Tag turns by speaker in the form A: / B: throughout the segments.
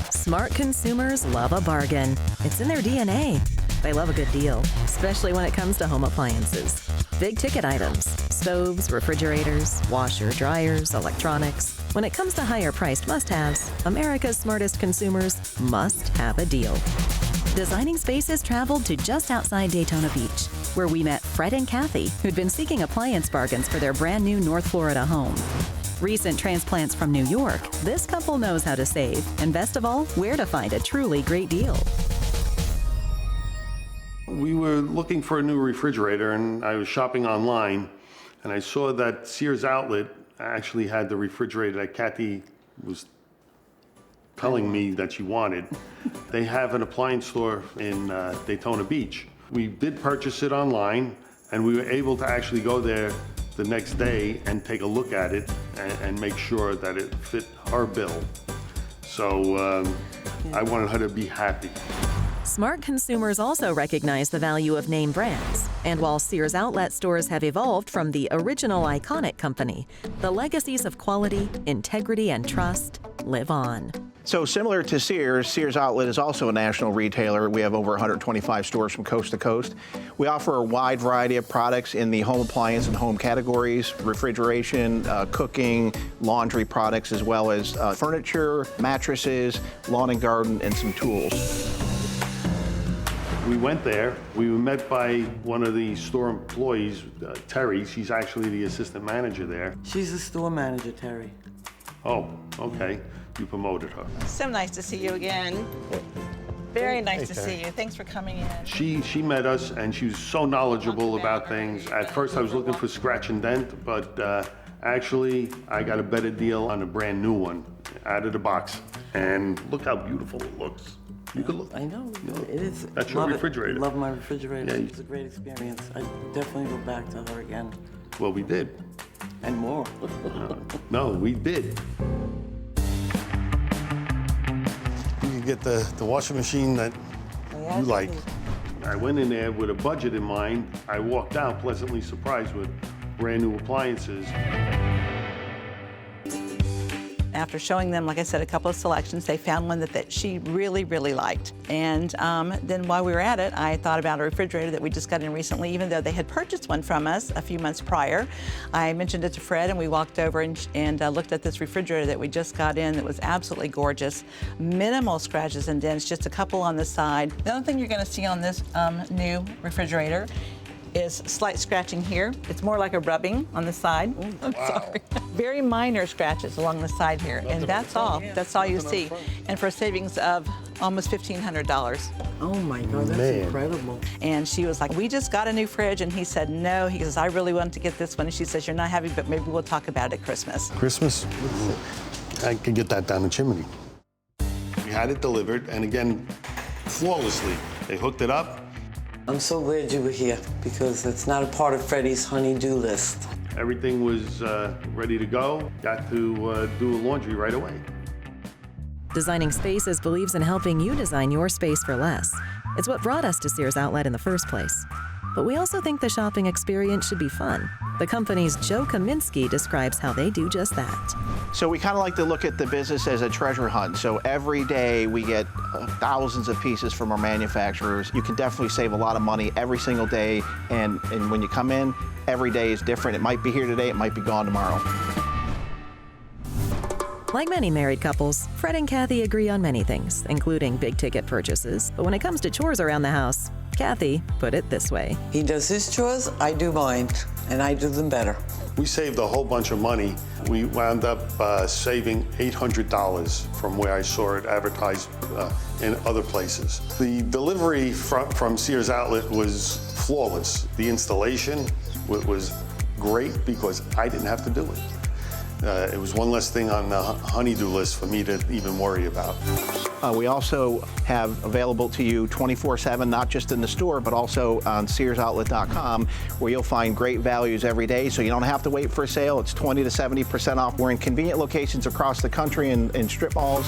A: Smart consumers love a bargain. It's in their DNA. They love a good deal, especially when it comes to home appliances. Big ticket items, stoves, refrigerators, washer, dryers, electronics. When it comes to higher priced must-haves, America's smartest consumers must have a deal. Designing Spaces traveled to just outside Daytona Beach, where we met Fred and Kathy, who'd been seeking appliance bargains for their brand new North Florida home. Recent transplants from New York, this couple knows how to save, and best of all, where to find a truly great deal.
B: We were looking for a new refrigerator, and I was shopping online, and I saw that Sears Outlet actually had the refrigerator that Kathy was telling me that she wanted. They have an appliance store in Daytona Beach. We did purchase it online, and we were able to actually go there the next day and take a look at it and make sure that it fit her bill. So I wanted her to be happy.
A: Smart consumers also recognize the value of name brands. And while Sears Outlet stores have evolved from the original iconic company, the legacies of quality, integrity, and trust live on.
C: So similar to Sears, Sears Outlet is also a national retailer. We have over 125 stores from coast to coast. We offer a wide variety of products in the home appliance and home categories, refrigeration, cooking, laundry products, as well as furniture, mattresses, lawn and garden, and some tools.
B: We went there. We were met by one of the store employees, Terry. She's actually the assistant manager there.
D: She's the store manager, Terry.
B: Oh, okay. You promoted her.
E: So nice to see you again. Very nice to see you. Thanks for coming in.
B: She met us, and she was so knowledgeable about things. At first, I was looking for scratch and dent, but actually, I got a better deal on a brand new one out of the box. And look how beautiful it looks. You could look.
D: I know. It is.
B: That's your refrigerator.
D: Love my refrigerator.
B: Yeah.
D: It's a great experience. I definitely go back to her again.
B: Well, we did.
D: And more.
B: No, we did. You could get the washing machine that you like. I went in there with a budget in mind. I walked out pleasantly surprised with brand new appliances.
E: After showing them, like I said, a couple of selections, they found one that she really, really liked. And then while we were at it, I thought about a refrigerator that we just got in recently, even though they had purchased one from us a few months prior. I mentioned it to Fred, and we walked over and looked at this refrigerator that we just got in that was absolutely gorgeous. Minimal scratches and dents, just a couple on the side. The other thing you're going to see on this new refrigerator is slight scratching here. It's more like a rubbing on the side. I'm sorry. Very minor scratches along the side here, and that's all. That's all you see. And for a savings of almost $1,500.
D: Oh my God, that's incredible.
E: And she was like, we just got a new fridge, and he said no. He goes, I really wanted to get this one. And she says, you're not happy, but maybe we'll talk about it at Christmas.
B: Christmas? I could get that down the chimney. We had it delivered, and again, flawlessly. They hooked it up.
D: I'm so glad you were here because it's not a part of Freddie's honey-do list.
B: Everything was ready to go. Got to do laundry right away.
A: Designing Spaces believes in helping you design your space for less. It's what brought us to Sears Outlet in the first place. But we also think the shopping experience should be fun. The company's Joe Kaminsky describes how they do just that.
C: So we kind of like to look at the business as a treasure hunt. So every day we get thousands of pieces from our manufacturers. You can definitely save a lot of money every single day. And when you come in, every day is different. It might be here today, it might be gone tomorrow.
A: Like many married couples, Fred and Kathy agree on many things, including big-ticket purchases. But when it comes to chores around the house, Kathy put it this way.
D: He does his chores, I do mine, and I do them better.
B: We saved a whole bunch of money. We wound up saving $800 from where I saw it advertised in other places. The delivery from Sears Outlet was flawless. The installation was great because I didn't have to do it. It was one less thing on the honey-do list for me to even worry about.
C: We also have available to you 24/7, not just in the store, but also on SearsOutlet.com, where you'll find great values every day, so you don't have to wait for a sale. It's 20 to 70% off. We're in convenient locations across the country in strip malls.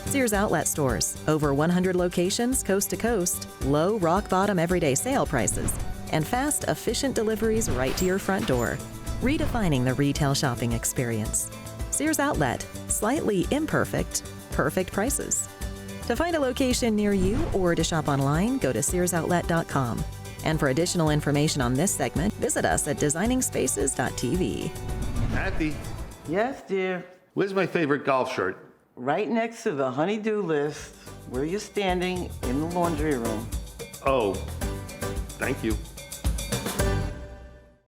A: Sears Outlet stores, over 100 locations coast to coast, low rock-bottom everyday sale prices, and fast, efficient deliveries right to your front door. Redefining the retail shopping experience. Sears Outlet, slightly imperfect, perfect prices. To find a location near you or to shop online, go to SearsOutlet.com. And for additional information on this segment, visit us at designingspaces.tv.
B: Kathy,
D: Yes, dear.
B: where's my favorite golf shirt?
D: Right next to the honey-do list, where you're standing in the laundry room.
B: Oh, thank you.